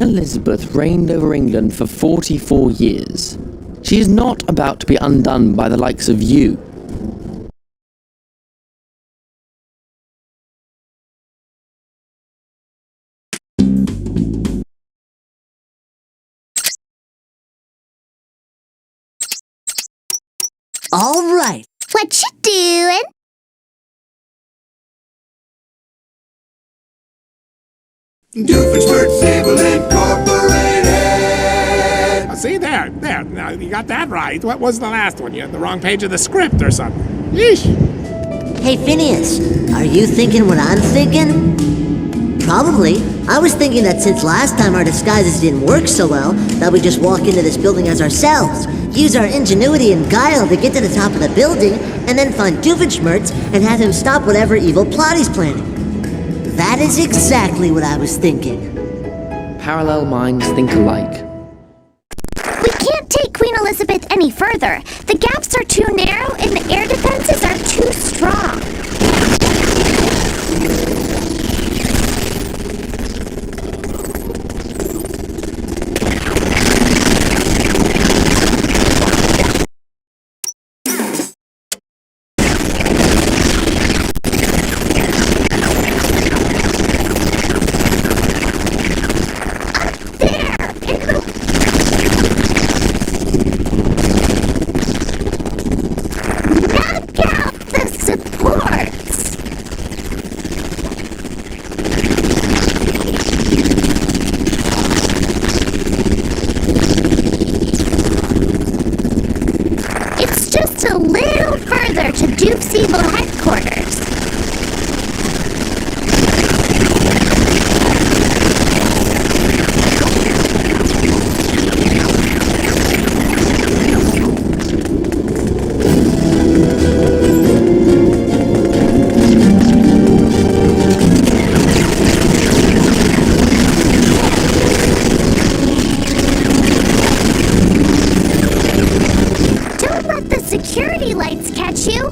Elizabeth reigned over England for 44 years. She is not about to be undone by the likes of you. All right. What you doing? Doofenshmirtz Incorporated. See, there. Now, you got that right. What was the last one? You had the wrong page of the script or something. Yeesh. Hey, Phineas, are you thinking what I'm thinking? Probably. I was thinking that since last time our disguises didn't work so well, that we just walk into this building as ourselves, use our ingenuity and guile to get to the top of the building, and then find Doofenshmirtz and have him stop whatever evil plot he's planning. That is exactly what I was thinking. Parallel minds think alike. We can't take Queen Elizabeth any further. The gaps are too narrow and the air defenses are too strong. Duke's evil headquarters. Don't let the security lights catch you.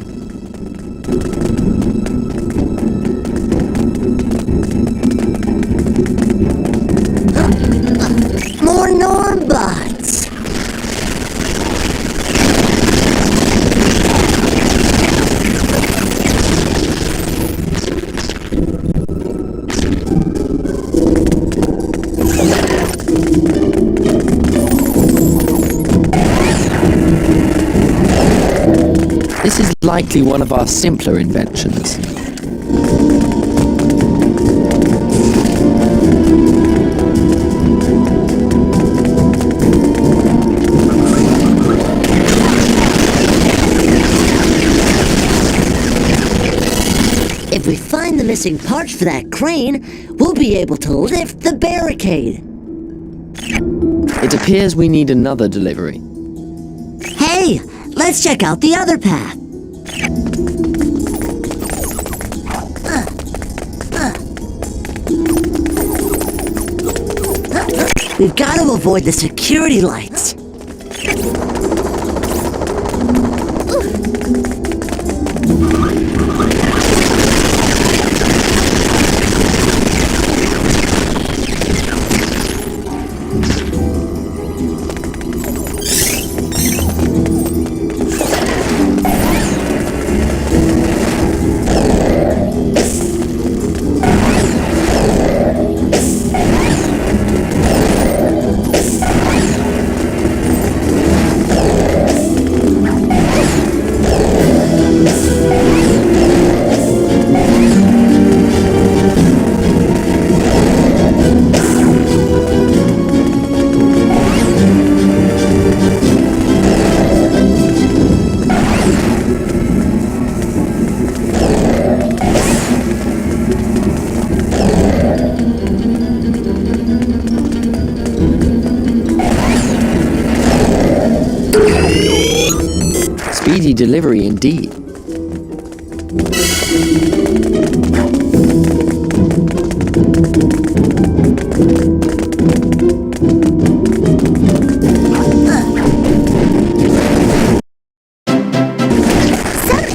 More Normbots! This is likely one of our simpler inventions. If we find the missing parts for that crane, we'll be able to lift the barricade. It appears we need another delivery. Hey, let's check out the other path. We've got to avoid the security lights. Speedy delivery indeed. Some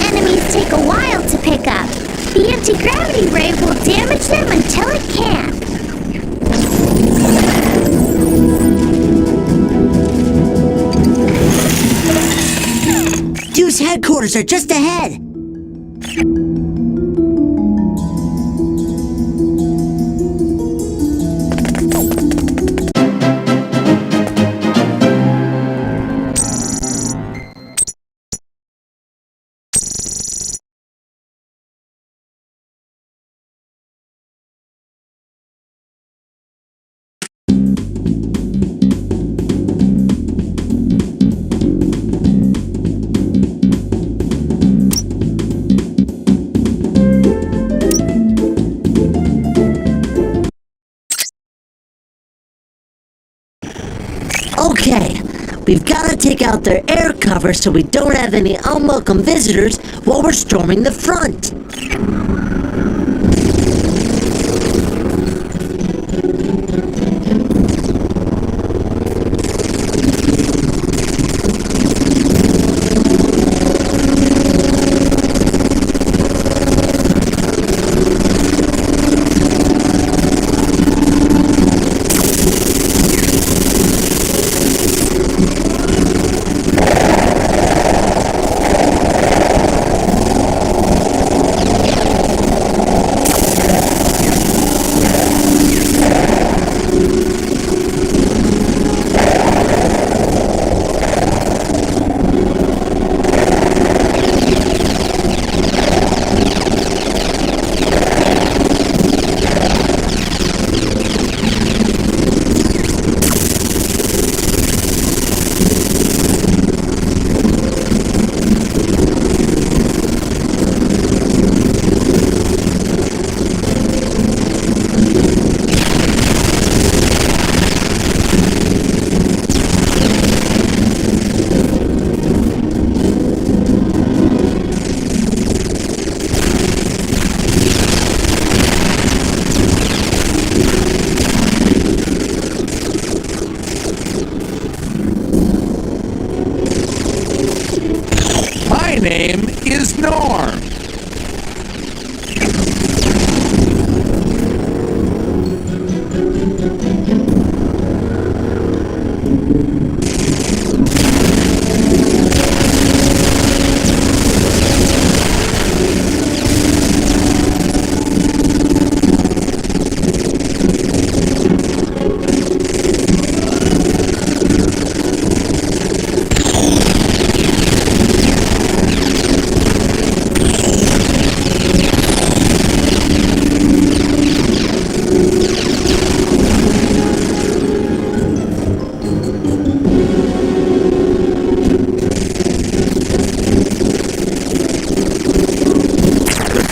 enemies take a while to pick up. The anti-gravity ray will damage them until it can't. headquarters are just ahead. Okay, we've got to take out their air cover so we don't have any unwelcome visitors while we're storming the front. My name is Norm.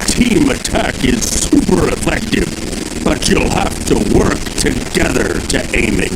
Team attack is super effective, but you'll have to work together to aim it.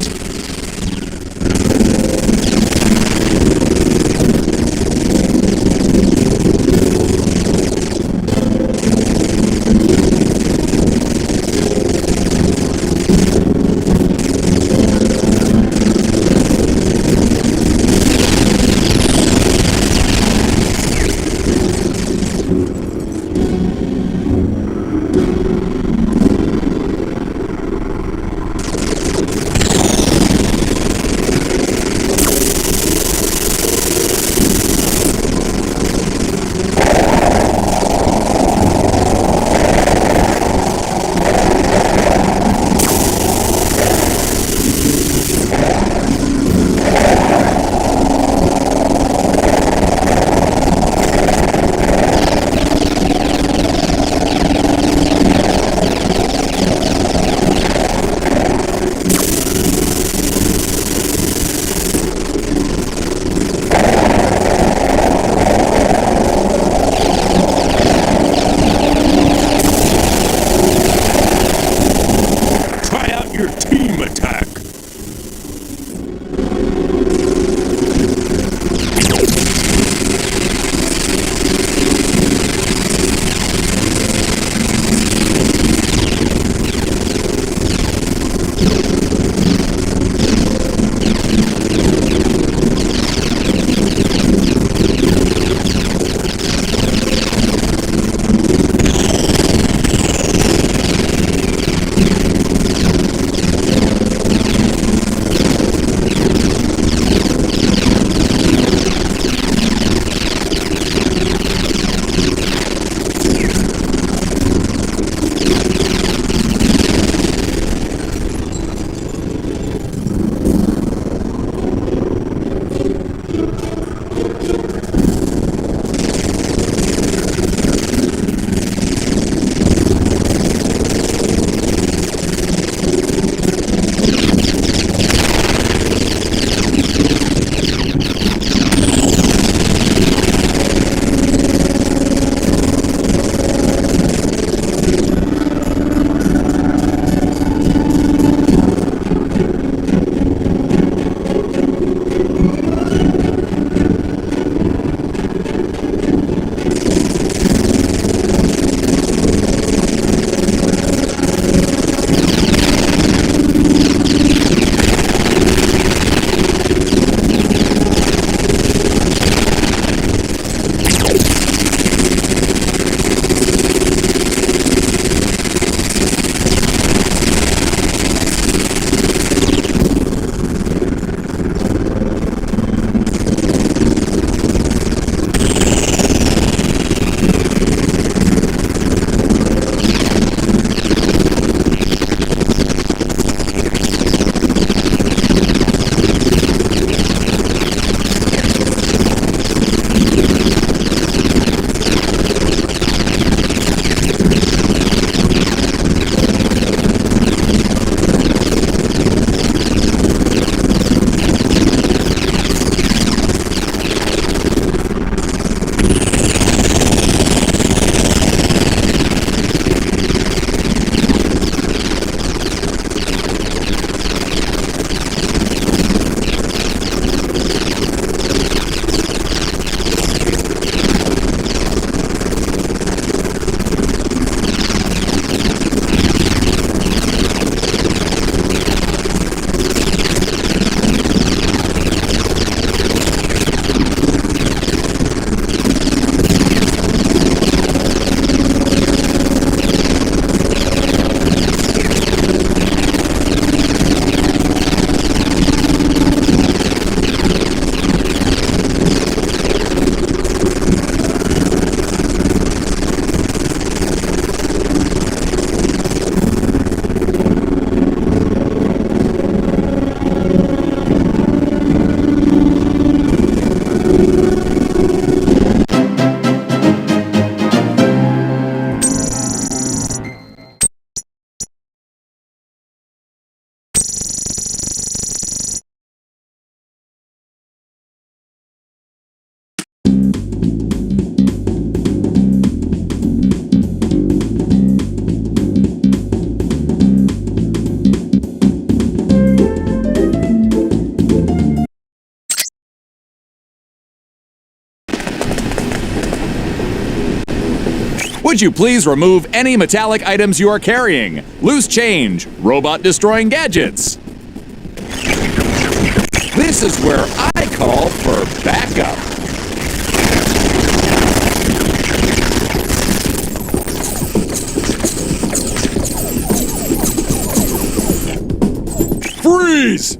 Would you please remove any metallic items you are carrying? Loose change, robot destroying gadgets. This is where I call for backup. Freeze!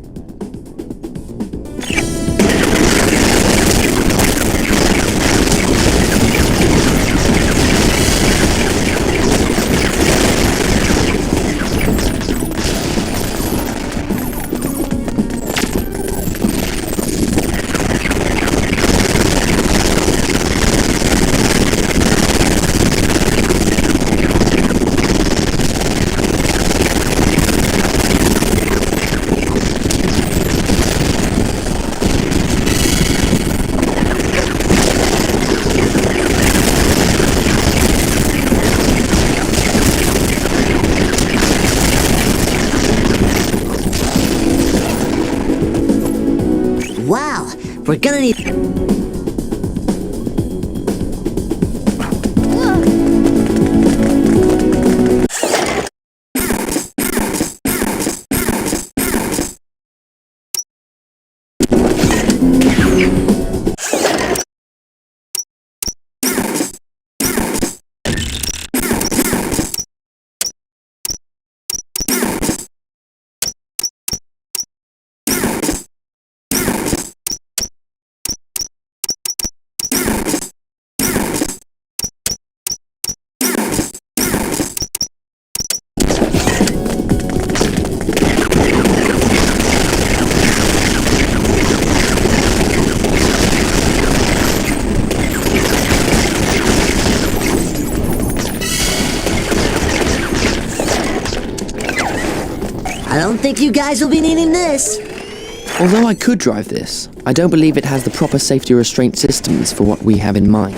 Wow, we're gonna need... I don't think you guys will be needing this. Although I could drive this, I don't believe it has the proper safety restraint systems for what we have in mind.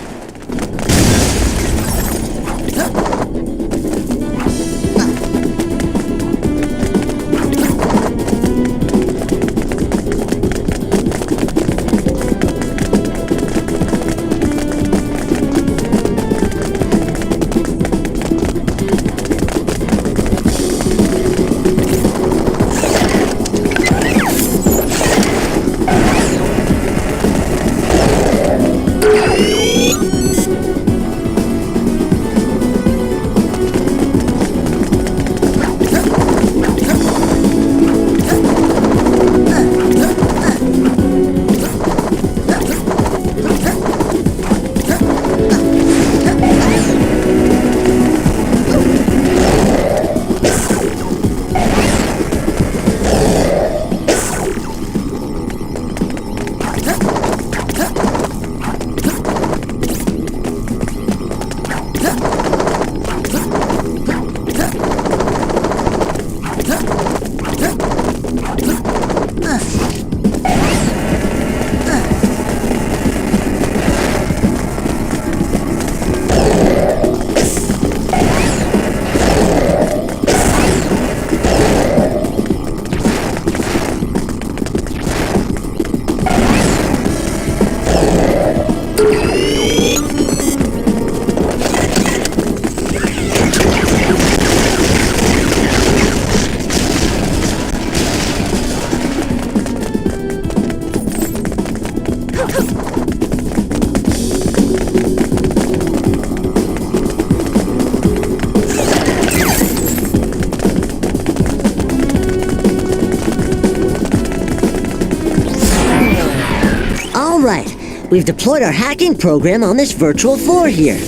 We've deployed our hacking program on this virtual floor here.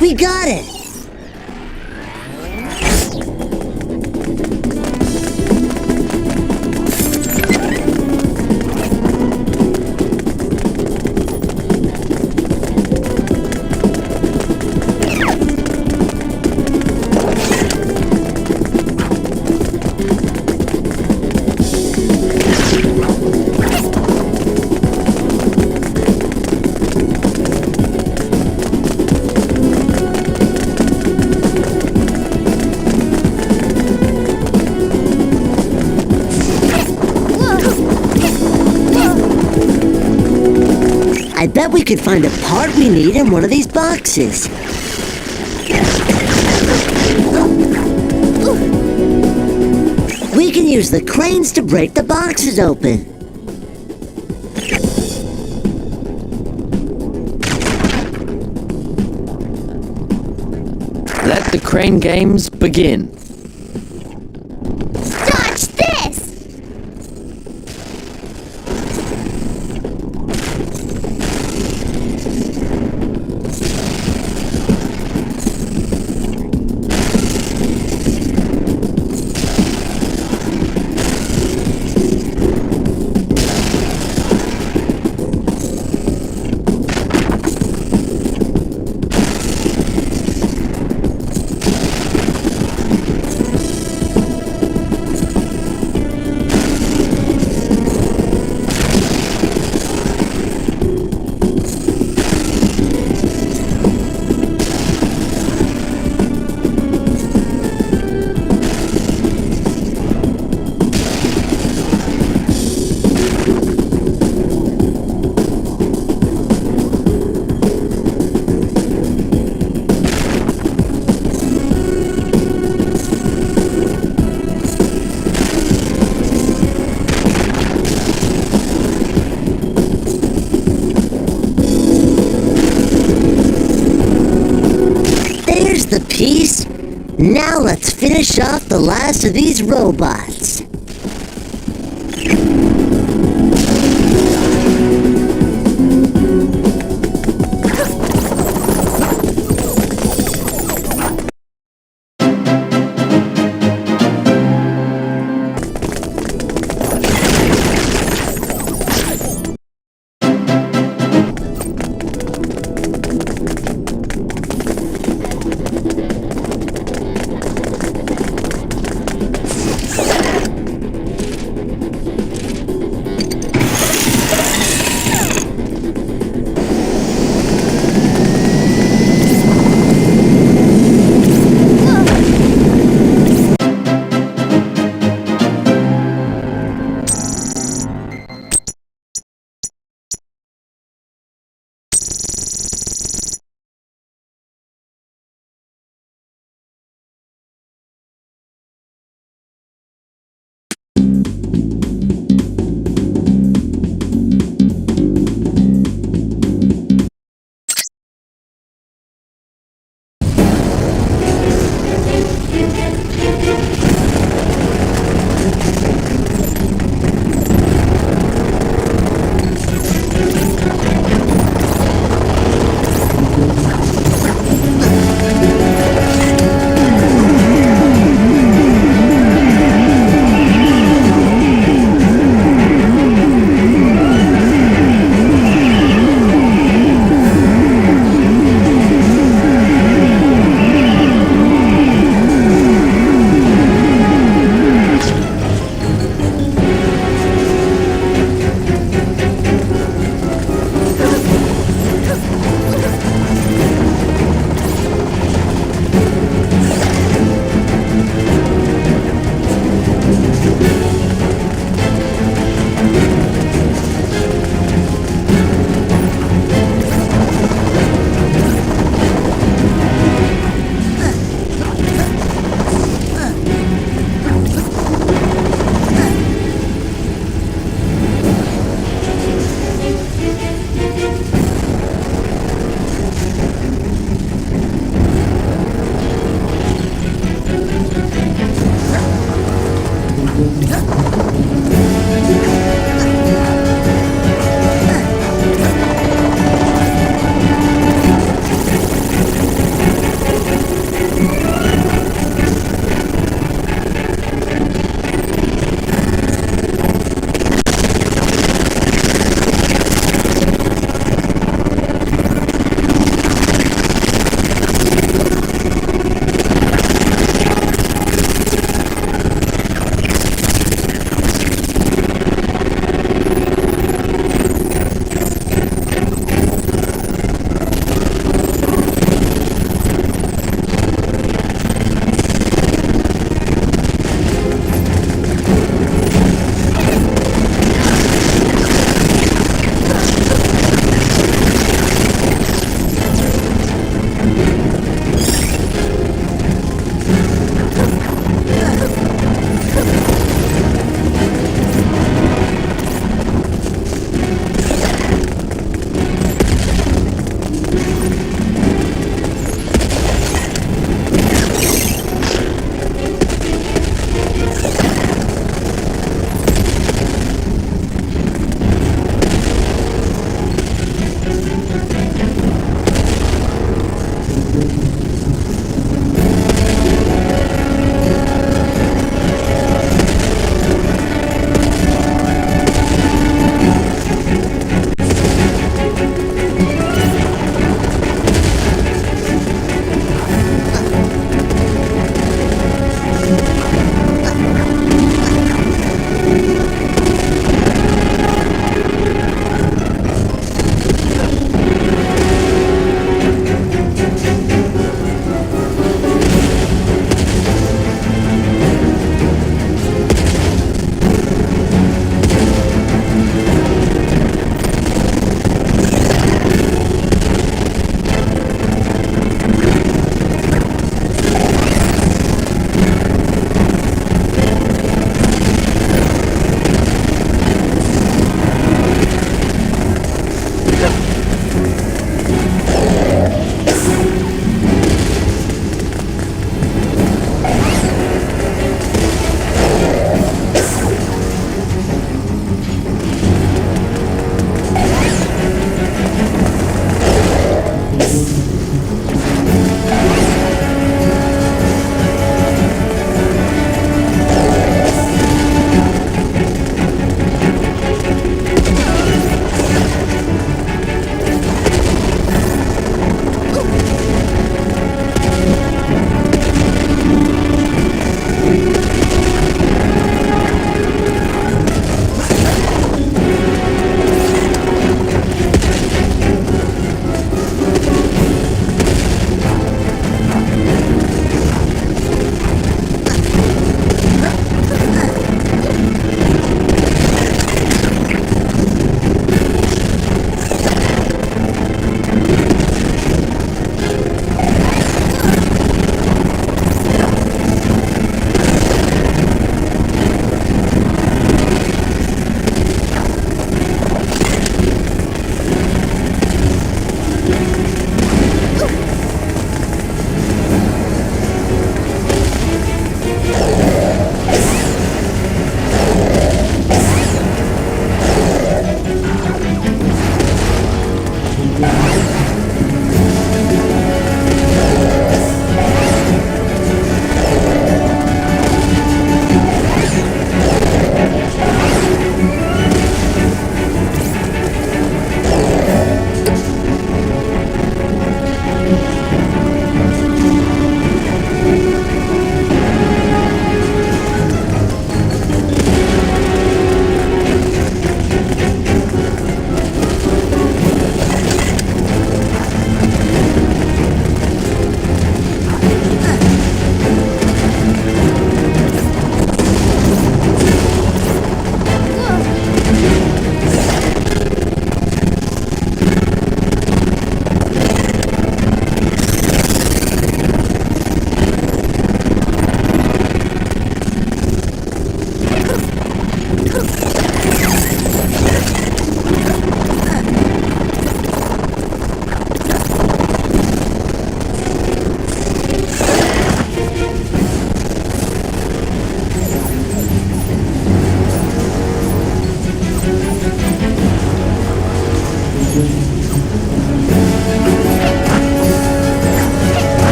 We got it! I bet we could find a part we need in one of these boxes. We can use the cranes to break the boxes open. Let the crane games begin. Dodge this! The piece? Now let's finish off the last of these robots.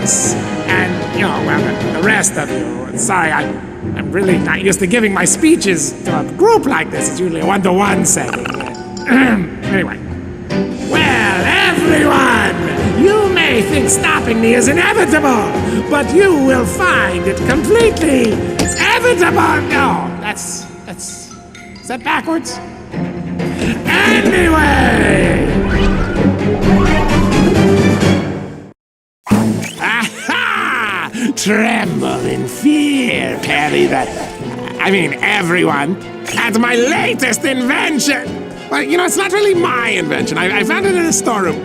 Phineas, and, well, the rest of you. Sorry, I'm really not used to giving my speeches to a group like this. It's usually a one-to-one setting. Anyway. Well, everyone, you may think stopping me is inevitable, but you will find it completely evitable. No, that's, is that backwards? Anyway! Aha! Tremble in fear, Perry, everyone, at my latest invention! Well, it's not really my invention. I found it in a storeroom.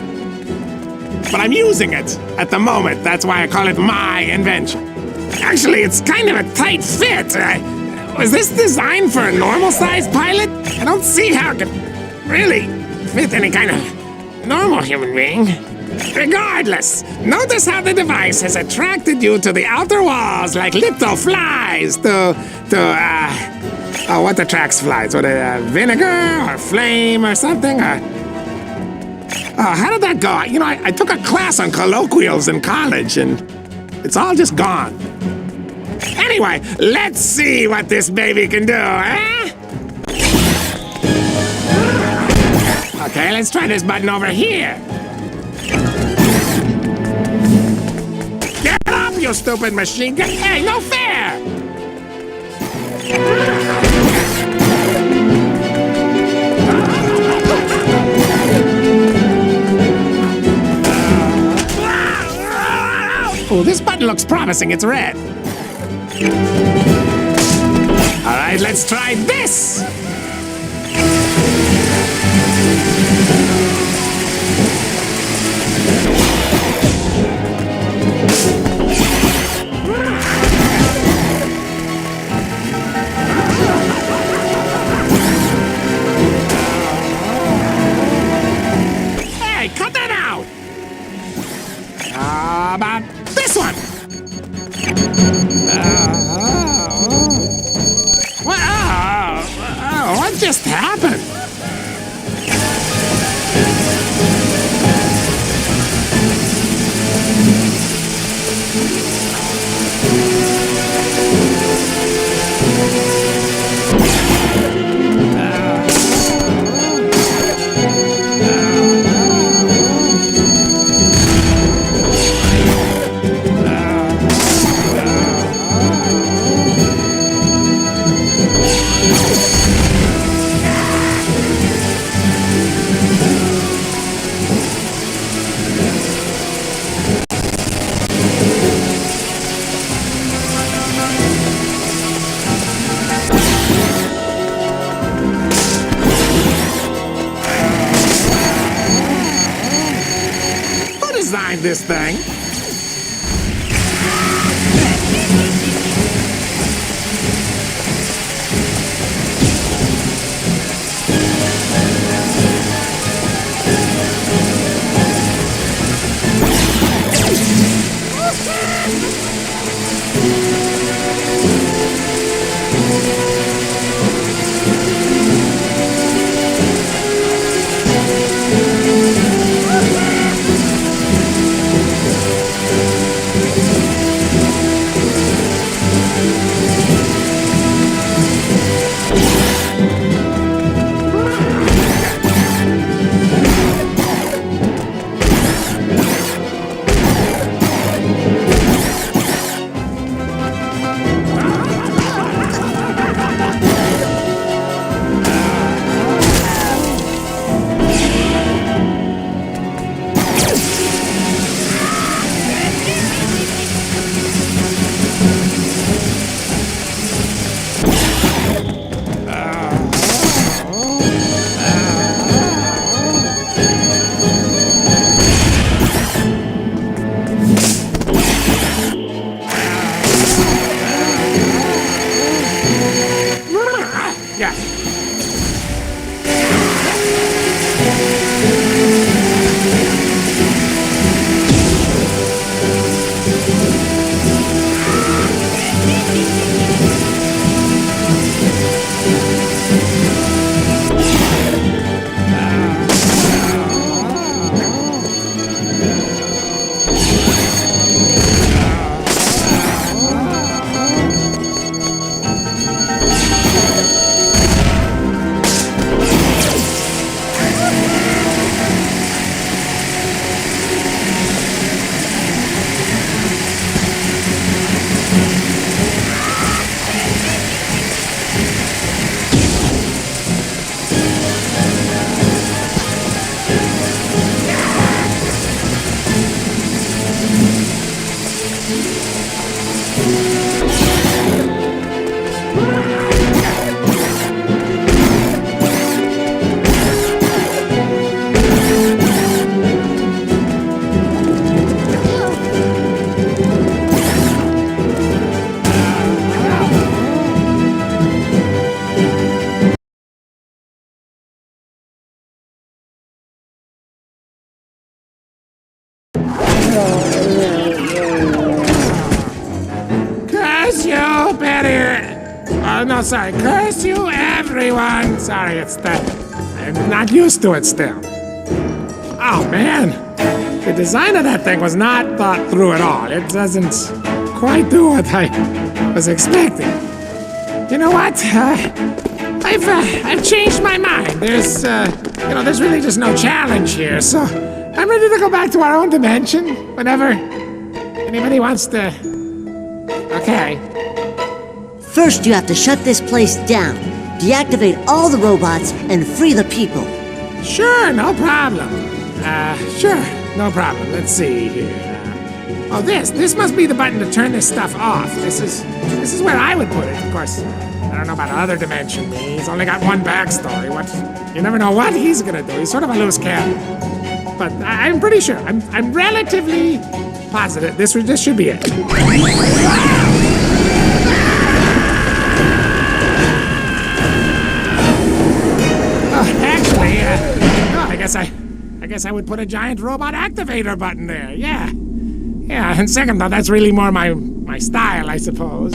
But I'm using it at the moment. That's why I call it my invention. Actually, it's kind of a tight fit. Was this designed for a normal-sized pilot? I don't see how it could really fit any kind of normal human being. Regardless, notice how the device has attracted you to the outer walls like little flies what attracts flies? Vinegar or flame or something? How did that go? I took a class on colloquials in college and it's all just gone. Anyway, let's see what this baby can do, eh? Okay, let's try this button over here. Get up, you stupid machine! Hey, no fair! Oh, this button looks promising. It's red. All right, let's try this. Hey, cut that out. How about this one? What just happened? Who designed this thing? Oh, no, sorry. Curse you, everyone. Sorry, it's that. I'm not used to it still. Oh, man. The design of that thing was not thought through at all. It doesn't quite do what I was expecting. You know what? I've changed my mind. There's really just no challenge here, so I'm ready to go back to our own dimension whenever anybody wants to. Okay. First, you have to shut this place down, deactivate all the robots, and free the people. Sure, no problem. Sure, no problem. Let's see here. Oh, this must be the button to turn this stuff off. This is where I would put it, of course. I don't know about other dimension me. He's only got one backstory. You never know what he's gonna do. He's sort of a loose cannon. But I'm pretty sure. I'm relatively positive this should be it. Actually, I guess I would put a giant robot activator button there. Yeah. Yeah, and second thought, that's really more my style, I suppose.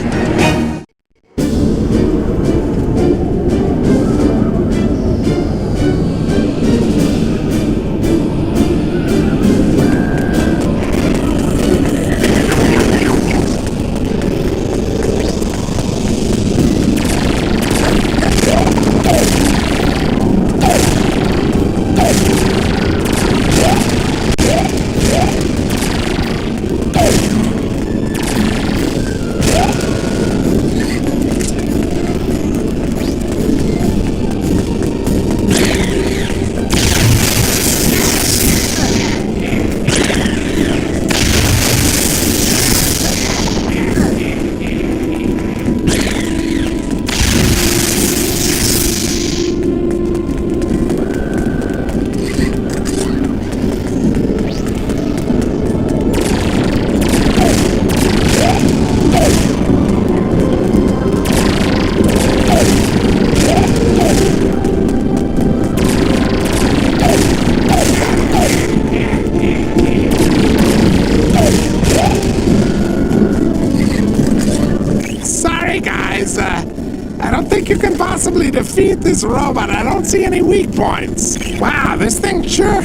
I don't think you can possibly defeat this robot. I don't see any weak points. Wow, this thing sure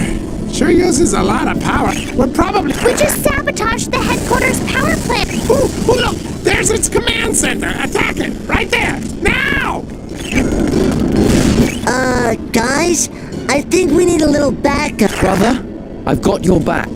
uses a lot of power. We just sabotaged the headquarters power plant. Ooh, look! There's its command center. Attack it! Right there! Now! Guys? I think we need a little backup. Brother, I've got your back.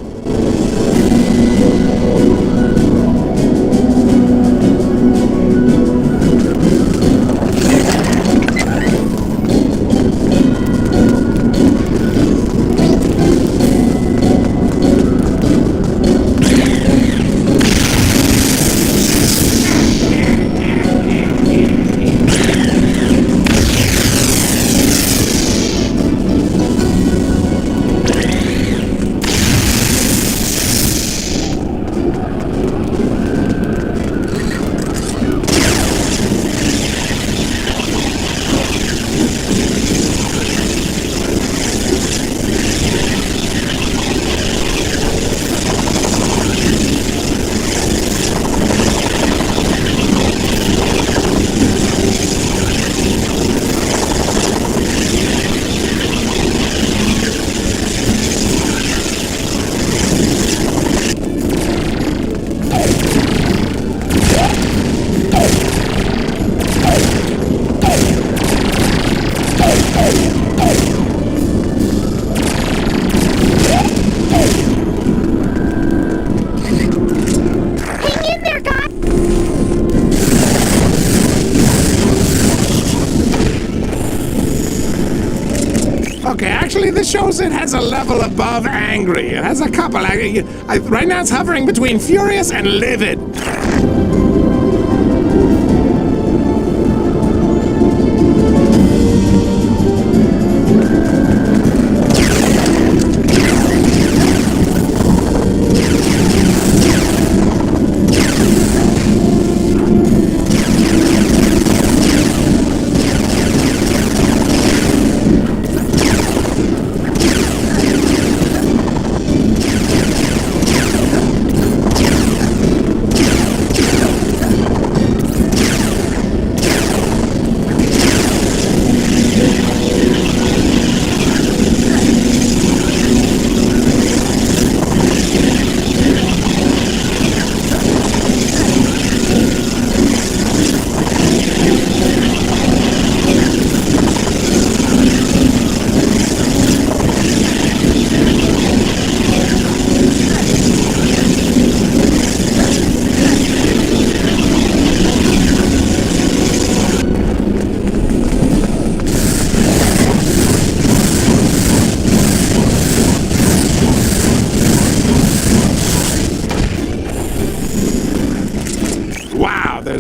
Okay, actually, this shows it has a level above angry. It has a couple. Right now, it's hovering between furious and livid.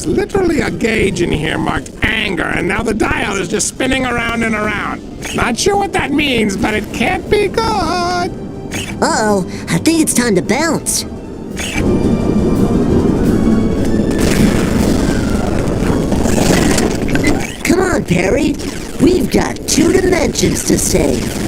literally a gauge in here marked anger, and now the dial is just spinning around and around. Not sure what that means, but it can't be good. Uh-oh, I think it's time to bounce. Come on, Perry. We've got 2 dimensions to save.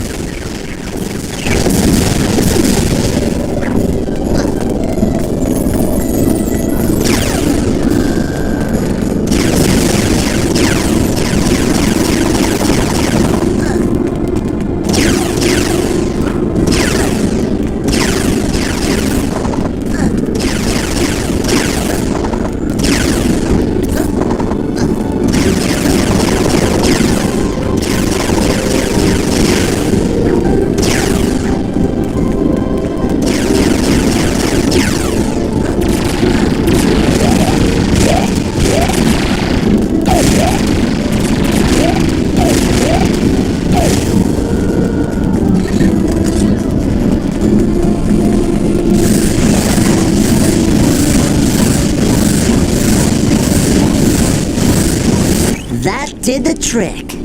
That did the trick.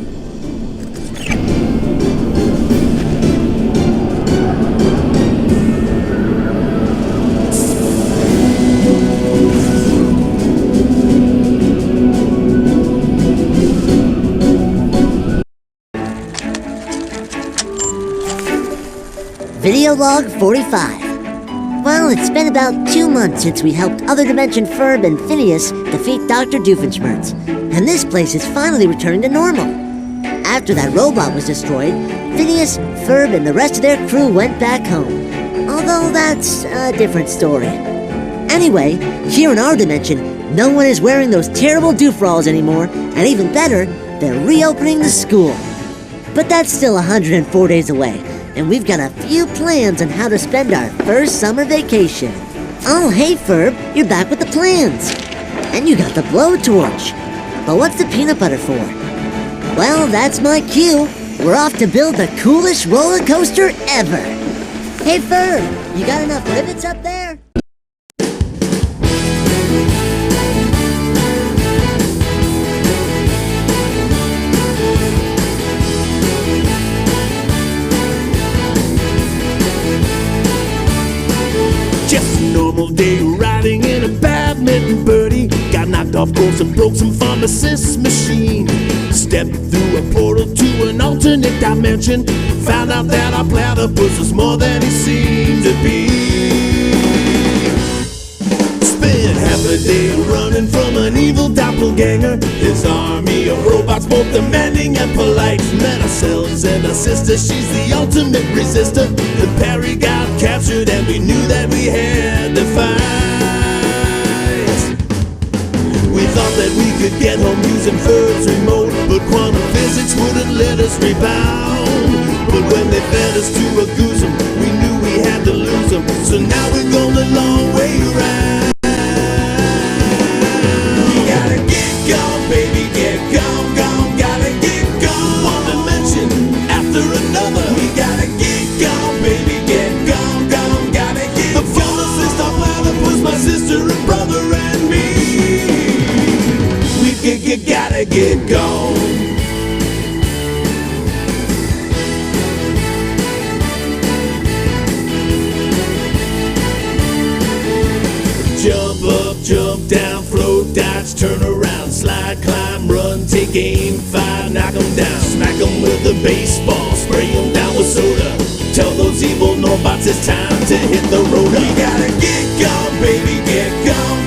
Video log 45. Well, it's been about 2 months since we helped Other Dimension Ferb and Phineas defeat Dr. Doofenshmirtz, and this place is finally returning to normal. After that robot was destroyed, Phineas, Ferb, and the rest of their crew went back home. Although that's a different story. Anyway, here in our dimension, no one is wearing those terrible doof-rolls anymore, and even better, they're reopening the school. But that's still 104 days away, and we've got a few plans on how to spend our first summer vacation. Oh, hey Ferb, you're back with the plans. And you got the blowtorch. But what's the peanut butter for? Well, that's my cue. We're off to build the coolest roller coaster ever. Hey Ferb, you got enough rivets up there? Just a normal day riding in a badminton birdie. Got knocked off course and broke some pharmacist machine. Stepped through a portal to an alternate dimension. Found out that our platypus was more than he seemed to be. Spent half a day running from an evil doppelganger. His army of robots, both demanding and polite. Met ourselves and our sister, she's the ultimate resistor. The Perry got captured and we knew that we had to fight. We thought that we could get home using Ferb's remote, but quantum physics wouldn't let us rebound. But when they fed us to a goosum, we knew we had to lose them. So now we're going a long way round. We gotta get gone, baby, get gone, gone. Gotta get gone. One dimension after another. We gotta get gone, baby, get gone, gone. Gotta get gone. The pharmacist, our platypus, my sister and brother and me. We gotta get gone. Jump up, jump down, float, dodge, turn around, slide, climb, run, take aim, fire, knock 'em down, smack 'em with a baseball, spray 'em down with soda. Tell those evil Norbots it's time to hit the road. We gotta get gone, baby, get gone.